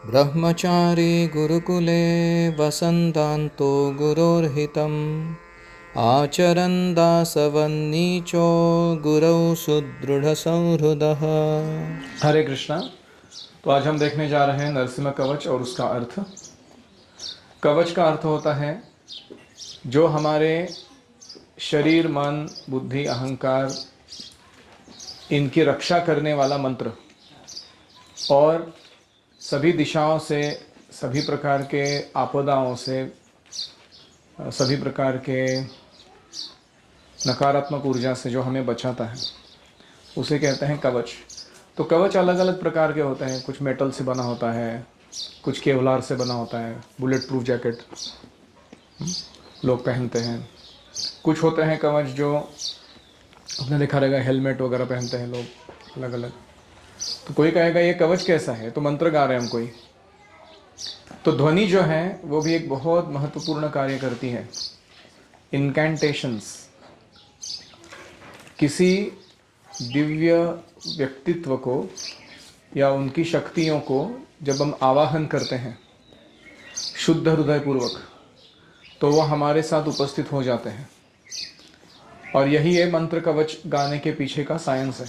ब्रह्मचारी गुरुकुले वसन्तान्तो गुरोर्हितम् आचरन् दासवन्नीचो गुरौ सुदृढ़संहृदः। हरे कृष्णा। तो आज हम देखने जा रहे हैं नरसिंह कवच और उसका अर्थ। कवच का अर्थ होता है जो हमारे शरीर, मन, बुद्धि, अहंकार इनकी रक्षा करने वाला मंत्र और सभी दिशाओं से, सभी प्रकार के आपदाओं से, सभी प्रकार के नकारात्मक ऊर्जा से जो हमें बचाता है उसे कहते हैं कवच। तो कवच अलग अलग प्रकार के होते हैं। कुछ मेटल से बना होता है, कुछ केवलार से बना होता है, बुलेट प्रूफ जैकेट लोग पहनते हैं। कुछ होते हैं कवच जो आपने देखा रहेगा हेलमेट वगैरह पहनते हैं लोग अलग अलग। तो कोई कहेगा ये कवच कैसा है, तो मंत्र गा रहे हैं हम कोई। तो ध्वनि जो है वो भी एक बहुत महत्वपूर्ण कार्य करती है। इनकैंटेशंस, किसी दिव्य व्यक्तित्व को या उनकी शक्तियों को जब हम आवाहन करते हैं शुद्ध हृदय पूर्वक, तो वो हमारे साथ उपस्थित हो जाते हैं। और यही है मंत्र कवच गाने के पीछे का साइंस है।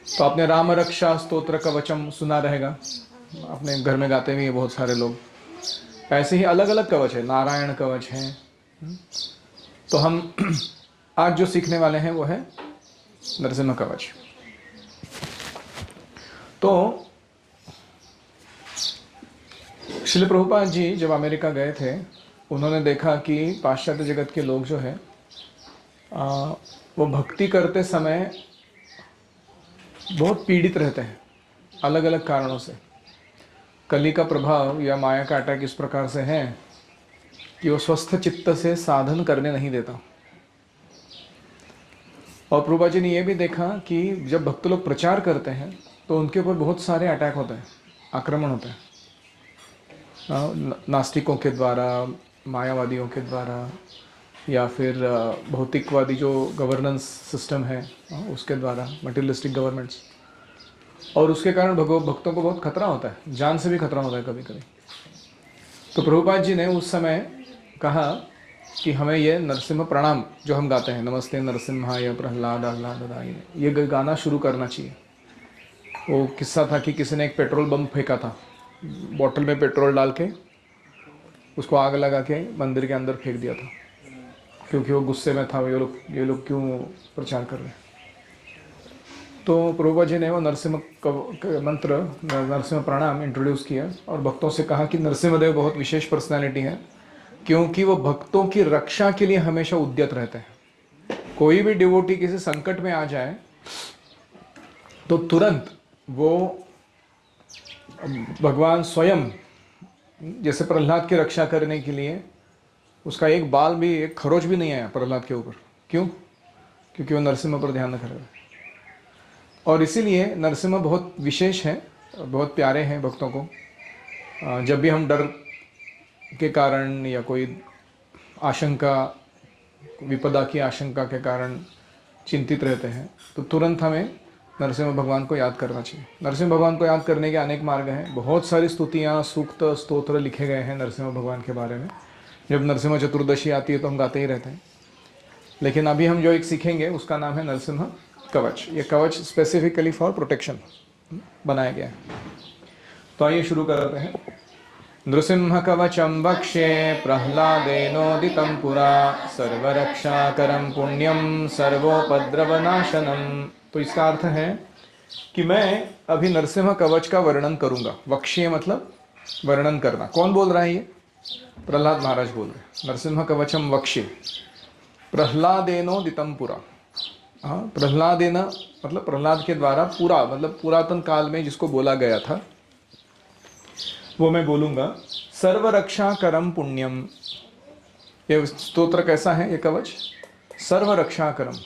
तो आपने राम रक्षा स्तोत्र कवचम सुना रहेगा, अपने घर में गाते भी हैं बहुत सारे लोग। ऐसे ही अलग अलग कवच है, नारायण कवच है। तो हम आज जो सीखने वाले हैं वो है नरसिम्हा कवच। तो श्रील प्रभुपाद जी जब अमेरिका गए थे, उन्होंने देखा कि पाश्चात्य जगत के लोग जो है वो भक्ति करते समय बहुत पीड़ित रहते हैं अलग अलग कारणों से। कली का प्रभाव या माया का अटैक इस प्रकार से है कि वो स्वस्थ चित्त से साधन करने नहीं देता। और प्रभुपाद जी ने यह भी देखा कि जब भक्त लोग प्रचार करते हैं तो उनके ऊपर बहुत सारे अटैक होते हैं, आक्रमण होते हैं, नास्तिकों के द्वारा, मायावादियों के द्वारा, या फिर भौतिकवादी जो गवर्नेंस सिस्टम है उसके द्वारा, मटेरियलिस्टिक गवर्नमेंट्स। और उसके कारण भक्तों को बहुत खतरा होता है, जान से भी खतरा होता है कभी कभी। तो प्रभुपाद जी ने उस समय कहा कि हमें ये नरसिम्हा प्रणाम जो हम गाते हैं, नमस्ते नरसिम्हाय प्रहलाद आह्लाददाय, ये गाना शुरू करना चाहिए। वो किस्सा था कि किसी ने एक पेट्रोल बम फेंका था, बॉटल में पेट्रोल डाल के उसको आग लगा के मंदिर के अंदर फेंक दिया था, क्योंकि वो गुस्से में था, ये लोग क्यों प्रचार कर रहे हैं। तो प्रभुपाद जी ने वो नरसिम्हा मंत्र, नरसिम्हा प्रणाम इंट्रोड्यूस किया और भक्तों से कहा कि नरसिम्हदेव बहुत विशेष पर्सनैलिटी है, क्योंकि वो भक्तों की रक्षा के लिए हमेशा उद्यत रहते हैं। कोई भी डिवोटी किसी संकट में आ जाए तो तुरंत वो भगवान स्वयं, जैसे प्रहलाद की रक्षा करने के लिए उसका एक बाल भी, एक खरोच भी नहीं आया प्रहलाद के ऊपर। क्यों? क्योंकि वो नरसिम्हा पर ध्यान रख रहे हैं। और इसीलिए नरसिम्हा बहुत विशेष है, बहुत प्यारे हैं भक्तों को। जब भी हम डर के कारण या कोई आशंका, विपदा की आशंका के कारण चिंतित रहते हैं, तो तुरंत हमें नरसिम्हा भगवान को याद करना चाहिए। नरसिम्हा भगवान को याद करने के अनेक मार्ग हैं। बहुत सारी स्तुतियाँ, सूक्त, स्तोत्र लिखे गए हैं नरसिम्हा भगवान के बारे में। जब नरसिम्हा चतुर्दशी आती है तो हम गाते ही रहते हैं। लेकिन अभी हम जो एक सीखेंगे उसका नाम है नरसिम्हा कवच। ये कवच स्पेसिफिकली फॉर प्रोटेक्शन बनाया गया है। तो आइए शुरू करते हैं। नृसिंह कवचम वक्ष्ये प्रह्लादेनोदितं पुरा सर्वरक्षाकरं पुण्यम सर्वोपद्रवनाशनम। तो इसका अर्थ है कि मैं अभी नरसिंह कवच का वर्णन करूंगा। वक्ष्ये मतलब वर्णन करना। कौन बोल रहा है ये? प्रहलाद महाराज बोल रहे हैं। नरसिंह कवचम वक्ष्ये प्रह्लादेनोदितं पुरा। हाँ, प्रह्लादेना मतलब प्रहलाद के द्वारा, पूरा मतलब पुरातन काल में जिसको बोला गया था वो मैं बोलूँगा। सर्वरक्षा करम पुण्यम, ये स्तोत्र कैसा है? ये कवच सर्वरक्षा करम,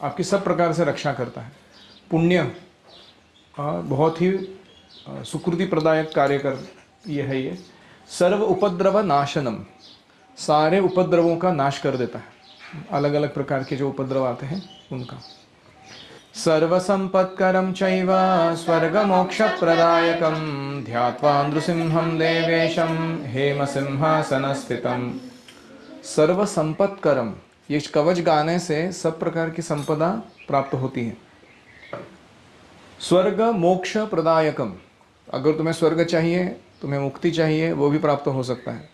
आपकी सब प्रकार से रक्षा करता है। पुण्य, बहुत ही सुकृति प्रदायक कार्य कर ये है। ये सर्व उपद्रव नाशनम, सारे उपद्रवों का नाश कर देता है। अलग अलग प्रकार के जो उपद्रव आते हैं उनका। सर्वसम्पत्करं चैव स्वर्गमोक्षप्रदायकं ध्यात्वा नृसिंहं देवेशं हेमसिंहासनस्थितम्। सर्व संपत्करम, ये कवच गाने से सब प्रकार की संपदा प्राप्त होती है। स्वर्ग मोक्ष प्रदायकम, अगर तुम्हें स्वर्ग चाहिए, तुम्हें मुक्ति चाहिए, वो भी प्राप्त हो सकता है।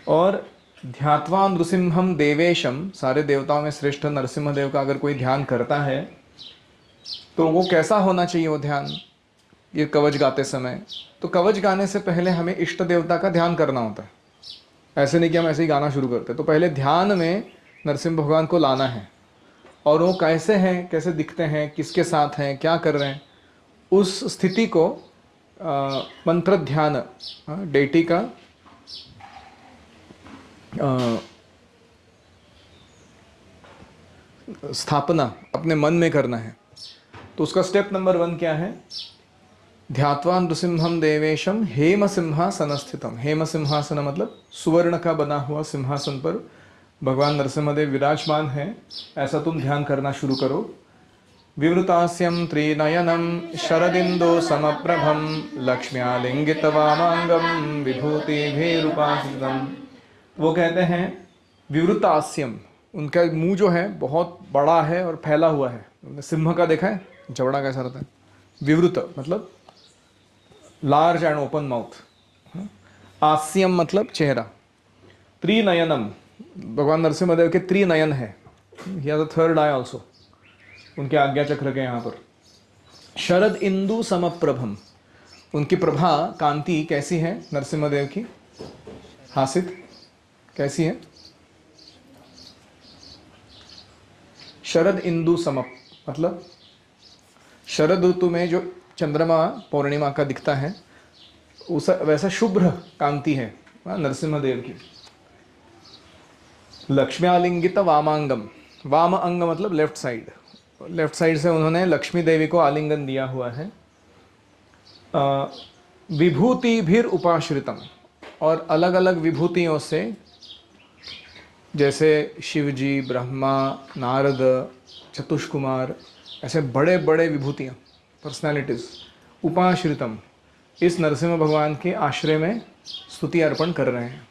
और ध्यात्वा नृसिंहम देवेशम, सारे देवताओं में श्रेष्ठ नरसिंह देव का अगर कोई ध्यान करता है तो वो कैसा होना चाहिए वो ध्यान, ये कवच गाते समय। तो कवच गाने से पहले हमें इष्ट देवता का ध्यान करना होता है। ऐसे नहीं कि हम ऐसे ही गाना शुरू करते, तो पहले ध्यान में नरसिंह भगवान को लाना है। और वो कैसे हैं, कैसे दिखते हैं, किसके साथ हैं, क्या कर रहे हैं, उस स्थिति को मंत्र ध्यान, डेटी का स्थापना अपने मन में करना है। तो उसका स्टेप नंबर 1 क्या है? ध्यात्वा नृसिंहम देवेशम हेम सिंहासन स्थितम। हेम सिंहासन मतलब सुवर्ण का बना हुआ सिंहासन पर भगवान नरसिम्हदेव विराजमान है, ऐसा तुम ध्यान करना शुरू करो। विवृतास्यम त्रिनयनम शरदिंदो समप्रभम लक्ष्म्यालिंगित वामांगम विभूतिभिरुपासितम। वो कहते हैं विवृतास्यम, उनका मुंह जो है बहुत बड़ा है और फैला हुआ है। तुमने सिंह का देखा है, जबड़ा कैसा रहता है? विवृत मतलब लार्ज एंड ओपन माउथ। आस्यम मतलब चेहरा। त्रिनयनम, भगवान नरसिम्हदेव के त्रिनयन है, he has a third I also, उनके आज्ञा चक्र के यहाँ पर। शरद इंदु समप्रभम, उनकी प्रभा कांति कैसी है नरसिम्हदेव की? हासित कैसी है? शरद इंदु समप मतलब शरद ऋतु में जो चंद्रमा पूर्णिमा का दिखता है, उस वैसा शुभ्र कांति है नरसिम्हदेव की। लक्ष्म्यालिंगित वामांगम, वाम अंग मतलब लेफ्ट साइड, लेफ्ट साइड से उन्होंने लक्ष्मी देवी को आलिंगन दिया हुआ है। विभूति भीर उपाश्रितम, और अलग अलग विभूतियों से, जैसे शिवजी, ब्रह्मा, नारद, चतुष्कुमार, ऐसे बड़े बड़े विभूतियाँ, पर्सनालिटीज, उपाश्रितम, इस नरसिम्हा भगवान के आश्रय में स्तुति अर्पण कर रहे हैं।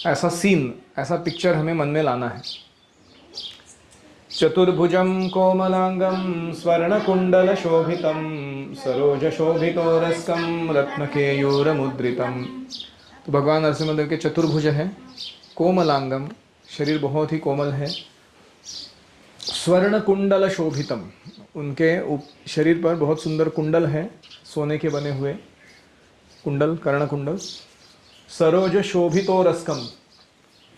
ऐसा सीन, ऐसा पिक्चर हमें मन में लाना है। चतुर्भुजं कोमलांगम स्वर्णकुंडल शोभितम सरोज शोभितोरस्कम रत्नकेयूरमुद्रितम। तो भगवान नरसिम्हदेव के चतुर्भुज है, कोमलांगम, शरीर बहुत ही कोमल है। स्वर्ण कुंडल शोभितम, उनके शरीर पर बहुत सुंदर कुंडल है, सोने के बने हुए कुंडल, कर्ण कुंडल। सरोज शोभितोरस्कम,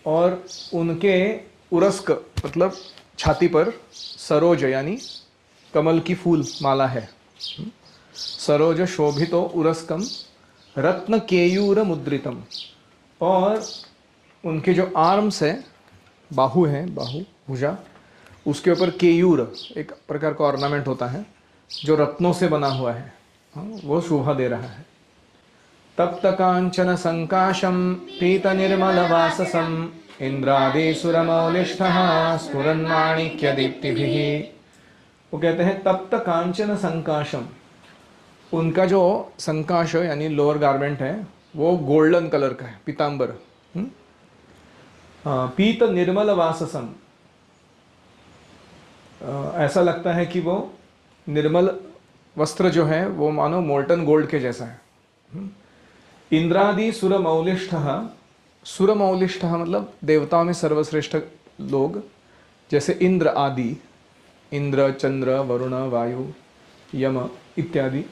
और उनके उरस्क मतलब छाती पर सरोज यानी कमल की फूल माला है। सरोज शोभितो उरस्कम रत्न केयूर मुद्रितम, और उनके जो आर्म्स है, बाहु है, बाहु भुजा, उसके ऊपर केयूर एक प्रकार का ऑर्नामेंट होता है जो रत्नों से बना हुआ है, वो शोभा दे रहा है। तप्त कांचन संकाशम पीत निर्मल वाससम इंद्रादिसुरमौलिष्ठः स्फुरन्माणिक्य दीप्तिभिः। वो कहते हैं तप्त कांचन संकाशम, उनका जो संकाश यानी लोअर गारमेंट है वो गोल्डन कलर का है, पीतांबर। पीत निर्मल वाससम, ऐसा लगता है कि वो निर्मल वस्त्र जो है वो मानो मोल्टन गोल्ड के जैसा है। इंद्रादि सुरमौलिष्ठः, सुरमौलिष्ठः मतलब देवताओं में सर्वश्रेष्ठ लोग, जैसे इंद्र आदि, इंद्र, चंद्र, वरुण, वायु, यम इत्यादि।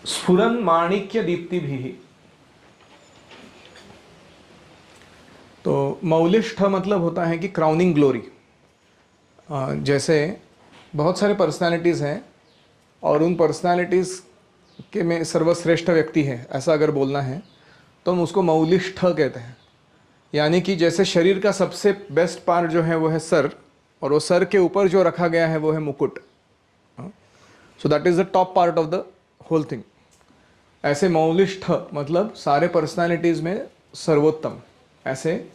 स्फुरन माणिक्य दीप्ति भी, तो मौलिष्ठ मतलब होता है कि क्राउनिंग ग्लोरी। जैसे बहुत सारे पर्सनालिटीज़ हैं और उन पर्सनालिटीज़ के में सर्वश्रेष्ठ व्यक्ति है, ऐसा अगर बोलना है तो हम उसको मौलिष्ठ कहते हैं। यानी कि जैसे शरीर का सबसे बेस्ट पार्ट जो है वो है सर, और वो सर के ऊपर जो रखा गया है वो है मुकुट। So that is the top part of the whole thing. ऐसे मौलिष्ठ मतलब सारे पर्सनालिटीज़ में सर्वोत्तम, ऐसे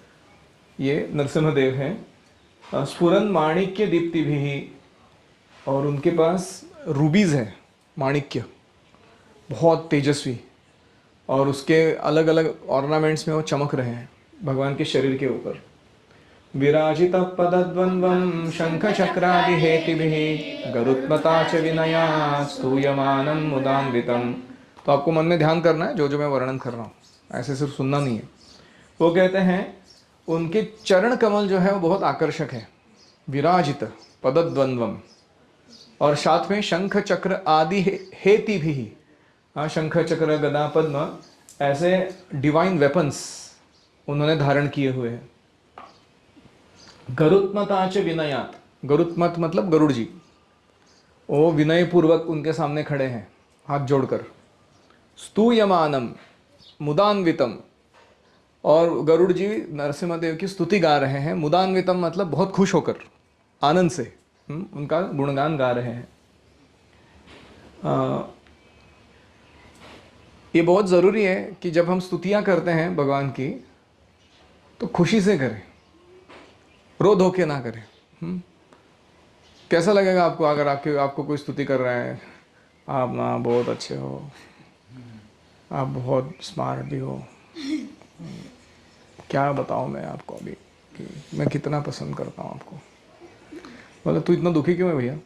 ये नरसिम्हदेव हैं। स्फुरन माणिक्य दीप्ति भी, और उनके पास रूबीज है, माणिक्य, बहुत तेजस्वी, और उसके अलग अलग ऑर्नामेंट्स में वो चमक रहे हैं भगवान के शरीर के ऊपर। विराजित पदद्वंद्वं शंख चक्रादि हेतिभिः गरुत्मता च विनयात् स्तूयमानं मुदान्वितम्। तो आपको मन में ध्यान करना है जो जो मैं वर्णन कर रहा हूँ, ऐसे सिर्फ सुनना नहीं है। वो कहते हैं उनके चरण कमल जो है वो बहुत आकर्षक है। विराजित पदद्वंद्वम, और साथ में शंख चक्र आदि हेति भी। हाँ, शंख चक्र गदा पद्म ऐसे डिवाइन वेपन्स उन्होंने धारण किए हुए हैं। गरुत्मताच विनयात, गरुत्मत मतलब गरुड़ जी, वो विनय पूर्वक उनके सामने खड़े हैं हाथ जोड़कर। स्तूयमानम मुदान्वितम, और गरुड़ जी नरसिम्हदेव की स्तुति गा रहे हैं। मुदान्वितम मतलब बहुत खुश होकर, आनंद से उनका गुणगान गा रहे हैं। ये बहुत ज़रूरी है कि जब हम स्तुतियाँ करते हैं भगवान की तो खुशी से करें, रो धो के ना करें। कैसा लगेगा आपको अगर आपको कोई स्तुति कर रहा है, आप ना बहुत अच्छे हो, आप बहुत स्मार्ट भी हो, क्या बताऊँ मैं आपको अभी कि मैं कितना पसंद करता हूँ आपको। मतलब तू इतना दुखी क्यों है भैया?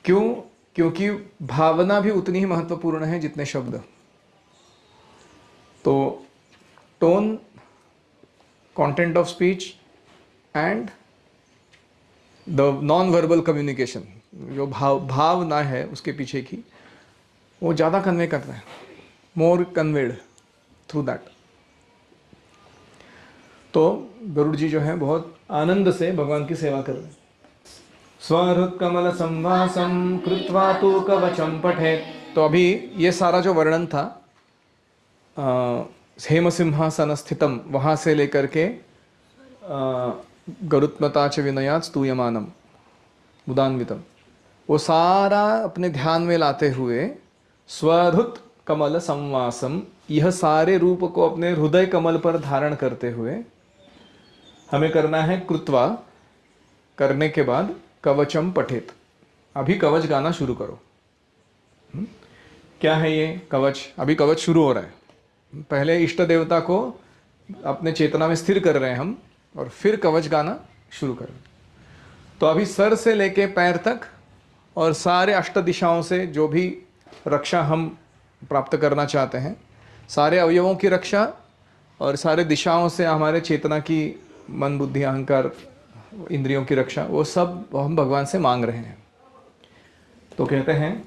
क्यों? क्योंकि भावना भी उतनी ही महत्वपूर्ण है जितने शब्द। तो tone, content of speech and the non verbal communication, जो भावना है उसके पीछे की, वो ज़्यादा कन्वे करता है, मोर कन्वेड थ्रू दैट। तो गरुड़ जी जो है बहुत आनंद से भगवान की सेवा कर रहे हैं। स्वहृत् कमल संवासम कृत्वा तु कवचम पठेत। तो अभी ये सारा जो वर्णन था हेम सिंहासन स्थितम, वहाँ से लेकर के गरुत्मता च विनयात् स्तूयमानम मुदान्वितम, वो सारा अपने ध्यान में लाते हुए स्वहृत् कमल संवासम, यह सारे रूप को अपने हृदय कमल पर धारण करते हुए हमें करना है कृत्वा, करने के बाद कवचम पठेत, अभी कवच गाना शुरू करो। क्या है ये कवच? अभी कवच शुरू हो रहा है। पहले इष्ट देवता को अपने चेतना में स्थिर कर रहे हैं हम, और फिर कवच गाना शुरू करें। तो अभी सर से लेके पैर तक और सारे अष्ट दिशाओं से जो भी रक्षा हम प्राप्त करना चाहते हैं, सारे अवयवों की रक्षा और सारे दिशाओं से हमारे चेतना की, मन बुद्धि अहंकार इंद्रियों की रक्षा, वो सब हम भगवान से मांग रहे हैं। तो कहते हैं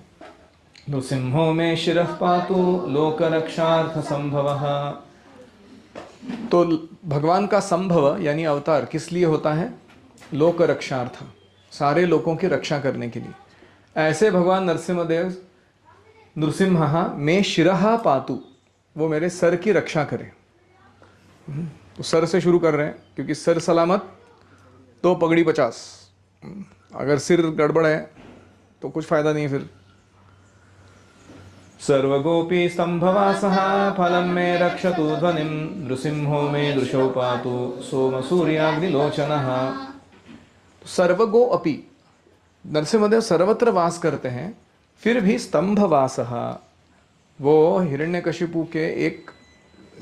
नृसिंहो में शिरः पातु लोक रक्षार्थ संभवः। तो भगवान का संभव यानी अवतार किस लिए होता है? लोक रक्षार्थ, सारे लोगों की रक्षा करने के लिए। ऐसे भगवान नरसिम्हदेव नृसिंह में शिरः पातु, वो मेरे सर की रक्षा करें। तो सर से शुरू कर रहे हैं, क्योंकि सर सलामत तो पगड़ी 50। अगर सिर गड़बड़ है तो कुछ फायदा नहीं है फिर। सर्वगोपी स्तंभवासः फलं में रक्षतु ध्वनिं नृसिंहो में दृशो पातु सोम सूर्याग्निलोचनः। सर्वगो अपि, नरसिम्हदेव सर्वत्र वास करते हैं, फिर भी स्तंभवासः, वो हिरण्यकशिपु के एक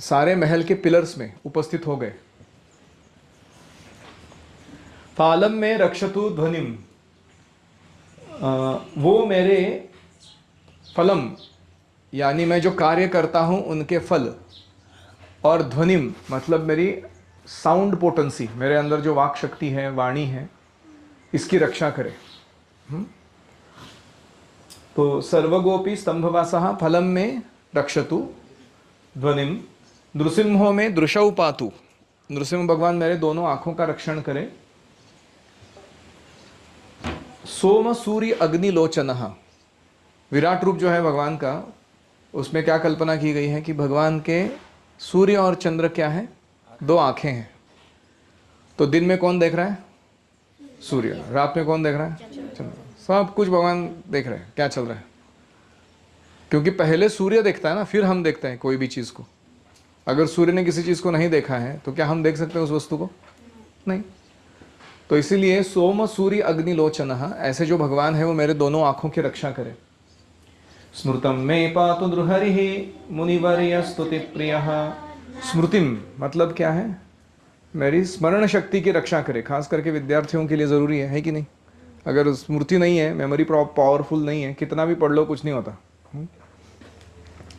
सारे महल के पिलर्स में उपस्थित हो गए। फालम में रक्षतु ध्वनिम, वो मेरे फलम यानी मैं जो कार्य करता हूँ उनके फल, और ध्वनिम मतलब मेरी साउंड पोटेंसी, मेरे अंदर जो वाक शक्ति है, वाणी है, इसकी रक्षा करे। तो सर्वगोपी स्तंभवासः फलम में रक्षतु ध्वनिम नृसिंहो में दृशौ पातु, नृसिंह भगवान मेरे दोनों आंखों का रक्षण करे। सोम सूर्य अग्निलोचनः, विराट रूप जो है भगवान का, उसमें क्या कल्पना की गई है कि भगवान के सूर्य और चंद्र क्या है? 2 आंखें हैं। तो दिन में कौन देख रहा है? सूर्य। रात में कौन देख रहा है? चंद्र। सब कुछ भगवान देख रहे हैं क्या चल रहा है, क्योंकि पहले सूर्य देखता है ना, फिर हम देखते हैं कोई भी चीज़ को। अगर सूर्य ने किसी चीज़ को नहीं देखा है तो क्या हम देख सकते हैं उस वस्तु को? नहीं। तो इसीलिए सोम सूर्य अग्निलोचन, ऐसे जो भगवान है वो मेरे दोनों आंखों की रक्षा करे। स्मृतम में पातु नृहरि मुनिवर्य स्तुति प्रिय। स्मृतिम मतलब क्या है? मेरी स्मरण शक्ति की रक्षा करे। खास करके विद्यार्थियों के लिए ज़रूरी है कि नहीं? अगर स्मृति नहीं है, मेमोरी पावरफुल नहीं है, कितना भी पढ़ लो कुछ नहीं होता।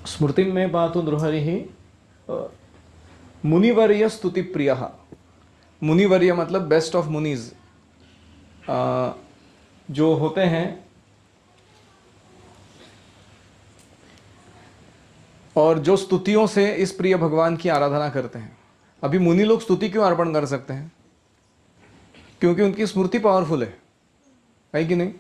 स्मृतिम में पातु नृहरि मुनिवर्य स्तुति प्रिय। मुनिवर्य मतलब बेस्ट ऑफ मुनीज, जो होते हैं और जो स्तुतियों से इस प्रिय भगवान की आराधना करते हैं। अभी मुनि लोग स्तुति क्यों अर्पण कर सकते हैं? क्योंकि उनकी स्मृति पावरफुल है कि नहीं?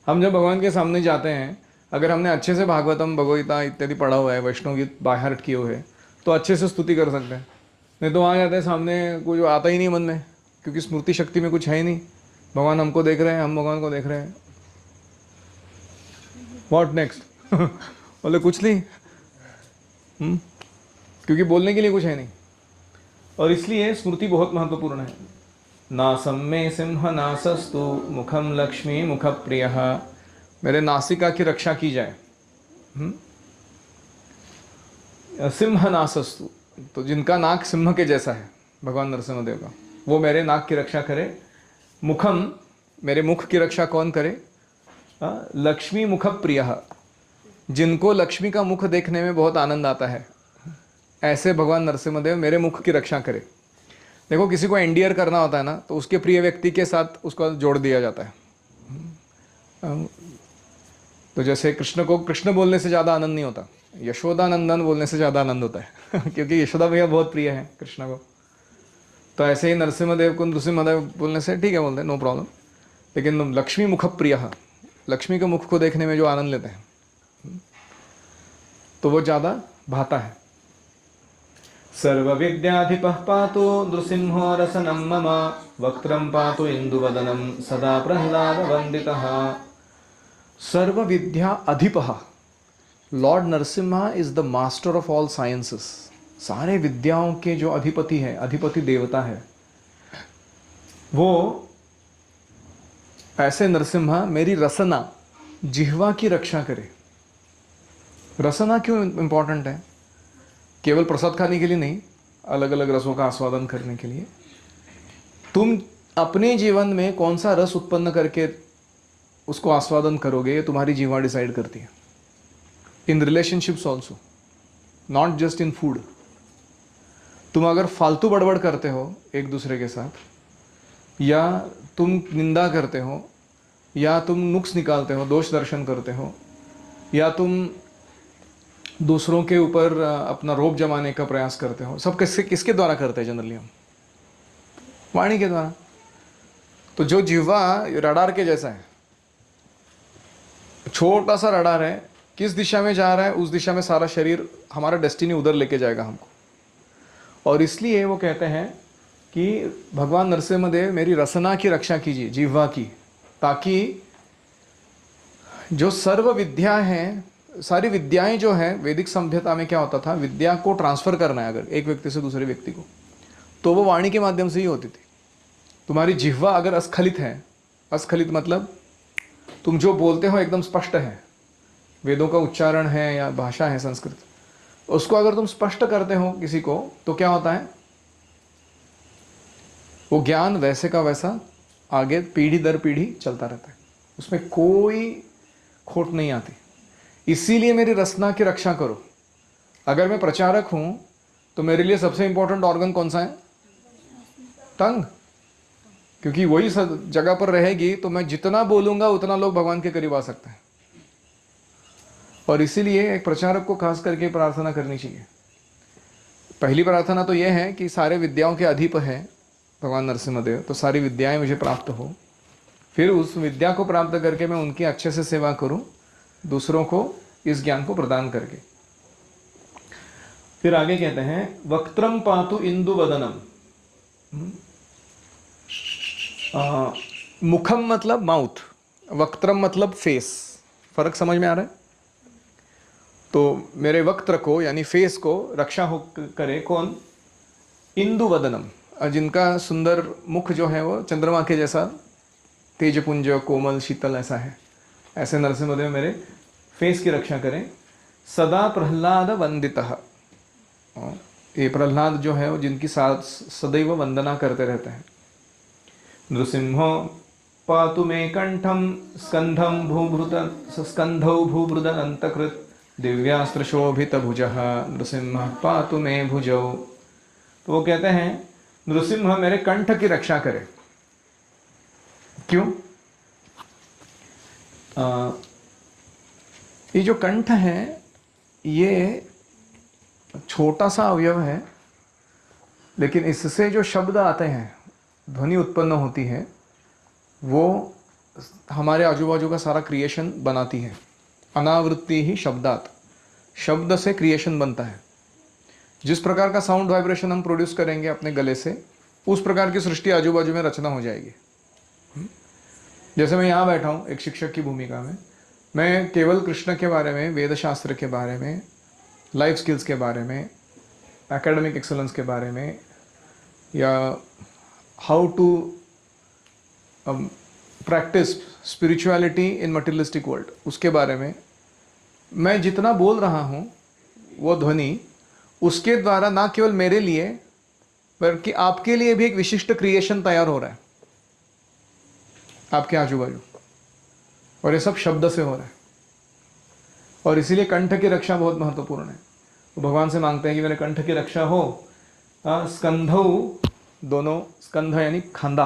हम जब भगवान के सामने जाते हैं, अगर हमने अच्छे से भागवतम भगवगीता इत्यादि पढ़ा हुआ है, वैष्णव गीत बाय हार्ट किए हुए हैं, तो अच्छे से स्तुति कर सकते हैं। नहीं तो वहाँ जाते हैं सामने कुछ आता ही नहीं मन में, क्योंकि स्मृति शक्ति में कुछ है ही नहीं। भगवान हमको देख रहे हैं, हम भगवान को देख रहे हैं। What next? बोले कुछ नहीं। क्योंकि बोलने के लिए कुछ है नहीं। और इसलिए स्मृति बहुत महत्वपूर्ण है। नासम में सिंह नासस्तु मुखम लक्ष्मी मुख प्रिय। मेरे नासिका की रक्षा की जाए। सिंह नासस्तु, तो जिनका नाक सिंह के जैसा है, भगवान नरसिम्हदेव का, वो मेरे नाक की रक्षा करे। मुखम, मेरे मुख की रक्षा कौन करे? लक्ष्मी मुख प्रिय, जिनको लक्ष्मी का मुख देखने में बहुत आनंद आता है, ऐसे भगवान नरसिम्हदेव मेरे मुख की रक्षा करे। देखो, किसी को एंडियर करना होता है ना, तो उसके प्रिय व्यक्ति के साथ उसको जोड़ दिया जाता है। तो जैसे कृष्ण को कृष्ण बोलने से ज़्यादा आनंद नहीं होता, यशोदानंदन बोलने से ज़्यादा आनंद होता है क्योंकि यशोदा भैया बहुत प्रिय है कृष्ण को। तो ऐसे ही नरसिम्हदेव को नरसिम्हदेव बोलने से ठीक है, बोलते हैं, नो प्रॉब्लम। लेकिन लक्ष्मी मुख प्रिय, लक्ष्मी के मुख को देखने में जो आनंद लेते हैं, तो वो ज़्यादा भाता है। सर्व विद्याधिपः पातु नृसिंहो रसनं मम, वक्त्रं पातु इंदुवदनं सदा प्रह्लाद वंदितः। सर्व विद्या अधिपः, lord Narasimha is the master of all sciences. सारे विद्याओं के जो अधिपति है, अधिपति देवता है, वो ऐसे नरसिम्हा मेरी रसना, जिह्वा की रक्षा करे। रसना क्यों इंपॉर्टेंट है? केवल प्रसाद खाने के लिए नहीं, अलग अलग रसों का आस्वादन करने के लिए। तुम अपने जीवन में कौन सा रस उत्पन्न करके उसको आस्वादन करोगे, ये तुम्हारी जीवा डिसाइड करती है। In relationships also, not just in food. तुम अगर फालतू बड़बड़ करते हो एक दूसरे के साथ, या तुम निंदा करते हो, या तुम नुक्स निकालते हो, दोष दर्शन करते हो, या तुम दूसरों के ऊपर अपना रोब जमाने का प्रयास करते हो, सब किसके द्वारा करते हैं जनरली? हम वाणी के द्वारा। तो जो जिह्वा रडार के जैसा है, छोटा सा रडार है, किस दिशा में जा रहा है उस दिशा में सारा शरीर, हमारा डेस्टिनी उधर लेके जाएगा हमको। और इसलिए वो कहते हैं कि भगवान नरसिम्हदेव मेरी रसना की रक्षा कीजिए, जिह्वा की, ताकि जो सर्व विद्या है, सारी विद्याएं जो है, वैदिक सभ्यता में क्या होता था, विद्या को ट्रांसफर करना है अगर एक व्यक्ति से दूसरे व्यक्ति को, तो वो वाणी के माध्यम से ही होती थी। तुम्हारी जिह्वा अगर अस्खलित है, अस्खलित मतलब तुम जो बोलते हो एकदम स्पष्ट है, वेदों का उच्चारण है या भाषा है संस्कृत, उसको अगर तुम स्पष्ट करते हो किसी को, तो क्या होता है, वो ज्ञान वैसे का वैसा आगे पीढ़ी दर पीढ़ी चलता रहता है, उसमें कोई खोट नहीं आती। इसीलिए मेरी रसना की रक्षा करो। अगर मैं प्रचारक हूं तो मेरे लिए सबसे इंपॉर्टेंट ऑर्गन कौन सा है? टंग, क्योंकि वही जगह पर रहेगी तो मैं जितना बोलूंगा उतना लोग भगवान के करीब आ सकते हैं। और इसीलिए एक प्रचारक को खास करके प्रार्थना करनी चाहिए। पहली प्रार्थना तो यह है कि सारे विद्याओं के अधिप है भगवान नरसिम्हदेव, तो सारी विद्याएं मुझे प्राप्त हो, फिर उस विद्या को प्राप्त करके मैं उनकी अच्छे से सेवा करूं, दूसरों को इस ज्ञान को प्रदान करके। फिर आगे कहते हैं वक्त्रम पातु इंदु वदनम। मुखम मतलब माउथ, वक्त्रम मतलब फेस। फर्क समझ में आ रहा है? तो मेरे वक्त्र को यानी फेस को रक्षा हो करे कौन? इंदु वदनम, जिनका सुंदर मुख जो है वो चंद्रमा के जैसा तेजपुंज कोमल शीतल ऐसा है, ऐसे नरसिंहदेव मेरे फेस की रक्षा करें। सदा प्रहलाद वंदितः, ये प्रहलाद जो है वो जिनकी सदैव वंदना करते रहते हैं। नृसिंहो पातु मे कंठम स्कंधम भूभृत स्कंधौ भूभृद अंतकृत दिव्यास्त्र शोभित भुजः नृसिंह पातु मे भुजौ। तो वो कहते हैं नृसिंह मेरे कंठ की रक्षा करे। क्यों? ये जो कंठ है ये छोटा सा अवयव है, लेकिन इससे जो शब्द आते हैं, ध्वनि उत्पन्न होती है, वो हमारे आजू बाजू का सारा क्रिएशन बनाती है। अनावृत्ति ही शब्दात, शब्द से क्रिएशन बनता है। जिस प्रकार का साउंड वाइब्रेशन हम प्रोड्यूस करेंगे अपने गले से, उस प्रकार की सृष्टि आजू बाजू में रचना हो जाएगी। जैसे मैं यहाँ बैठा हूँ एक शिक्षक की भूमिका में, मैं केवल कृष्ण के बारे में, वेद शास्त्र के बारे में, लाइफ स्किल्स के बारे में, एकेडमिक एक्सेलेंस के बारे में, या how to practise spirituality in materialistic world, उसके बारे में मैं जितना बोल रहा हूँ, वो ध्वनि उसके द्वारा न केवल मेरे लिए बल्कि आपके लिए भी एक विशिष्ट क्रिएशन तैयार हो रहा है आपके आजू बाजू, और ये सब शब्द से हो रहा है। और इसीलिए कंठ की रक्षा बहुत महत्वपूर्ण है। तो भगवान से मांगते हैं कि मेरे कंठ की रक्षा हो। स्कंधौ, दोनों स्कंध यानी खांदा,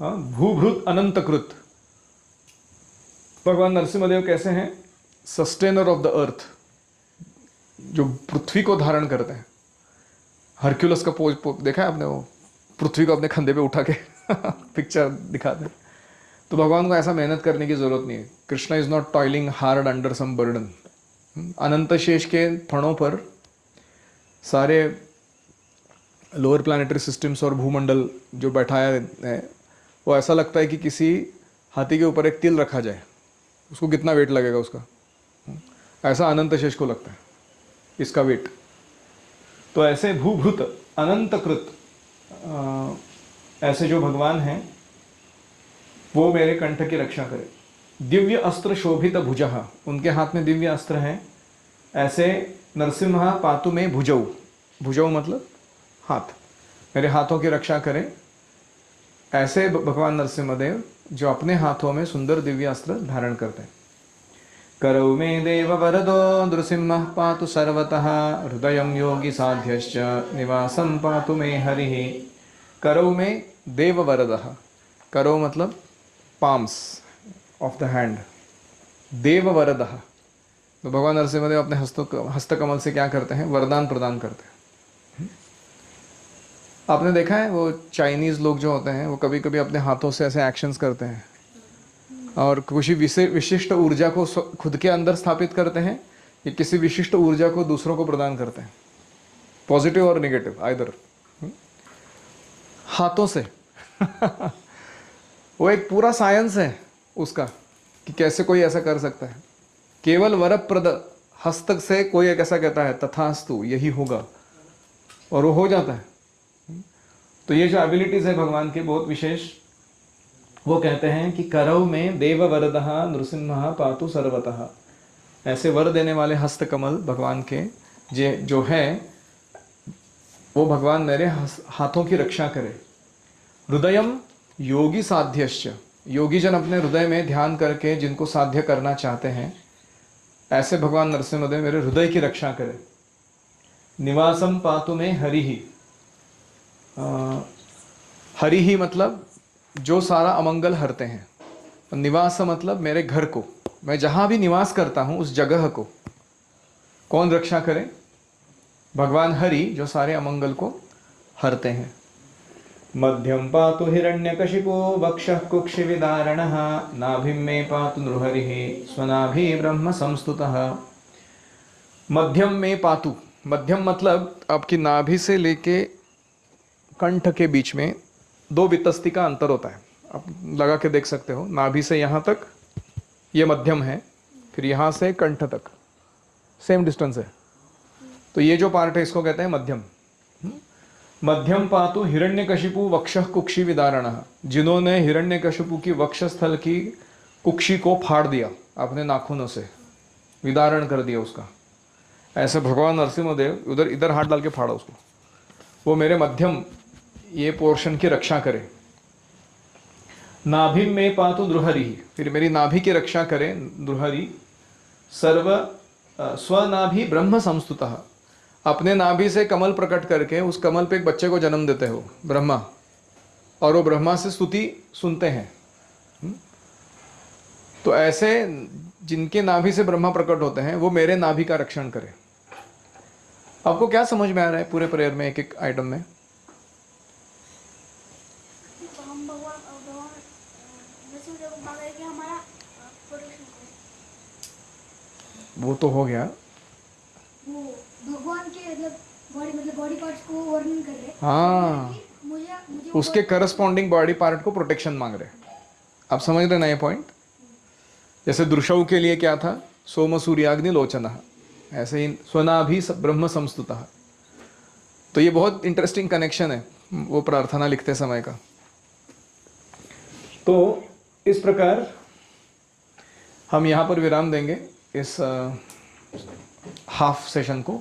भूभृत अनंतकृत। भगवान नरसिंहदेव कैसे हैं? सस्टेनर ऑफ द अर्थ, जो पृथ्वी को धारण करते हैं। हरक्यूलस का पोज देखा है आपने? वो पृथ्वी को अपने कंधे पे उठा के पिक्चर दिखाते हैं। तो भगवान को ऐसा मेहनत करने की जरूरत नहीं है। Krishna is not toiling hard under some burden. Anant Shesh के फणों पर सारे लोअर प्लानिटरी सिस्टम्स और भूमंडल जो बैठाया है, वो ऐसा लगता है कि किसी हाथी के ऊपर एक तिल रखा जाए, उसको कितना वेट लगेगा उसका, ऐसा अनंत शेष को लगता है इसका वेट। तो ऐसे भूभूत अनंतकृत ऐसे जो भगवान हैं, वो मेरे कंठ की रक्षा करे। दिव्य अस्त्र शोभित भुजः, उनके हाथ में दिव्य अस्त्र हैं। ऐसे नरसिम्हा पातु में भुजौ, भुजौ मतलब हाथ, मेरे हाथों की रक्षा करें। ऐसे भगवान नरसिम्हदेव जो अपने हाथों में सुंदर दिव्य अस्त्र धारण करते हैं। करौ मे देव वरदो नृसिंह पातु सर्वतः हृदयं योगी साध्यश्च निवासं पातु मे हरिः। करौ मे देव वरदः, करौ मतलब पाम्स ऑफ द हैंड, देव वरदः। तो भगवान नरसिम्हदेव अपने हस्तकमल से क्या करते हैं? वरदान प्रदान करते हैं। आपने देखा है वो चाइनीज लोग जो होते हैं, वो कभी कभी अपने हाथों से ऐसे एक्शंस करते हैं और किसी विशिष्ट ऊर्जा को खुद के अंदर स्थापित करते हैं, या किसी विशिष्ट ऊर्जा को दूसरों को प्रदान करते हैं, पॉजिटिव और नेगेटिव आइदर, हाथों से। वो एक पूरा साइंस है उसका कि कैसे कोई ऐसा कर सकता है। केवल वरप्रद हस्त से कोई एक ऐसा कहता है तथास्तु, यही होगा, और वो हो जाता है। तो ये जो एबिलिटीज है भगवान के बहुत विशेष, वो कहते हैं कि करौ में देव वरदः नृसिंह पातु सर्वतः। ऐसे वर देने वाले हस्त कमल भगवान के जो है, वो भगवान मेरे हाथों की रक्षा करे। हृदयम योगी साध्यश्च, योगी जन अपने हृदय में ध्यान करके जिनको साध्य करना चाहते हैं, ऐसे भगवान नरसिम्हदेव मेरे हृदय की रक्षा करे। निवासम पातु में हरिहि, हरिहि मतलब जो सारा अमंगल हरते हैं। निवास मतलब मेरे घर को, मैं जहाँ भी निवास करता हूँ उस जगह को कौन रक्षा करे? भगवान हरि, जो सारे अमंगल को हरते हैं। मध्यम पातु हिरण्यकशिपो वक्षः कुक्षिविदारणः नाभिं मे पातु नृहरिः स्वनाभि ब्रह्म संस्तुतः। मध्यम में पातु, मध्यम मतलब आपकी नाभि से लेके कंठ के बीच में 2 वितस्ती का अंतर होता है। आप लगा के देख सकते हो, नाभि से यहाँ तक ये मध्यम है, फिर यहाँ से कंठ तक सेम डिस्टेंस है। तो ये जो पार्ट है इसको कहते हैं मध्यम। मध्यम पातु हिरण्यकशिपु वक्षः कुक्षि विदारणः, जिन्होंने हिरण्यकशिपु की वक्षस्थल की कुक्षि को फाड़ दिया अपने नाखूनों से, विदारण कर दिया उसका। ऐसे भगवान नरसिंहदेव उधर इधर हाथ डाल के फाड़ा उसको, वो मेरे मध्यम ये पोर्शन की रक्षा करे। नाभि में पातु द्रुहरि, फिर मेरी नाभि की रक्षा करे द्रुहरि। सर्व स्वनाभि ब्रह्म संस्तुतः, अपने नाभि से कमल प्रकट करके उस कमल पे एक बच्चे को जन्म देते हो ब्रह्मा, और वो ब्रह्मा से स्तुति सुनते हैं। तो ऐसे जिनके नाभि से ब्रह्मा प्रकट होते हैं वो मेरे नाभि का रक्षण करे। आपको क्या समझ में आ रहा है पूरे प्रेयर में, एक एक आइटम में? हम भगवान नरसिंहदेव को मांग रहे हैं कि हमारा प्रोटेक्शन करें। वो तो हो गया, वो भगवान के मतलब बॉडी पार्ट्स को वर्णन कर रहे हैं। हाँ, मुझे मुझे उसके करस्पॉन्डिंग बॉडी पार्ट को प्रोटेक्शन मांग रहे। आप समझ रहे ना ये पॉइंट? जैसे दुर्शव के लिए क्या था, सोम सूर्याग्नि लोचन, ऐसे ही स्वनाभि ब्रह्म संस्तुतः। तो ये बहुत इंटरेस्टिंग कनेक्शन है वो प्रार्थना लिखते समय का। तो इस प्रकार हम यहाँ पर विराम देंगे इस हाफ सेशन को।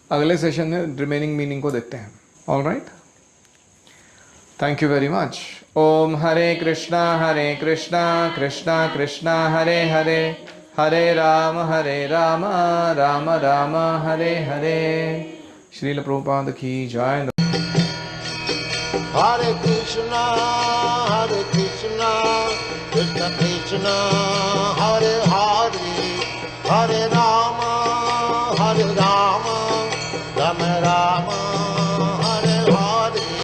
अगले सेशन में रिमेनिंग मीनिंग को देखते हैं। All right, thank you very much. Om Hare Krishna Krishna Krishna Hare Hare, Hare Ram Ram Ram Hare Hare. Srila Prabhupada की जय। Hare Krishna, Krishna Krishna, Hare Hare, Hare Rama.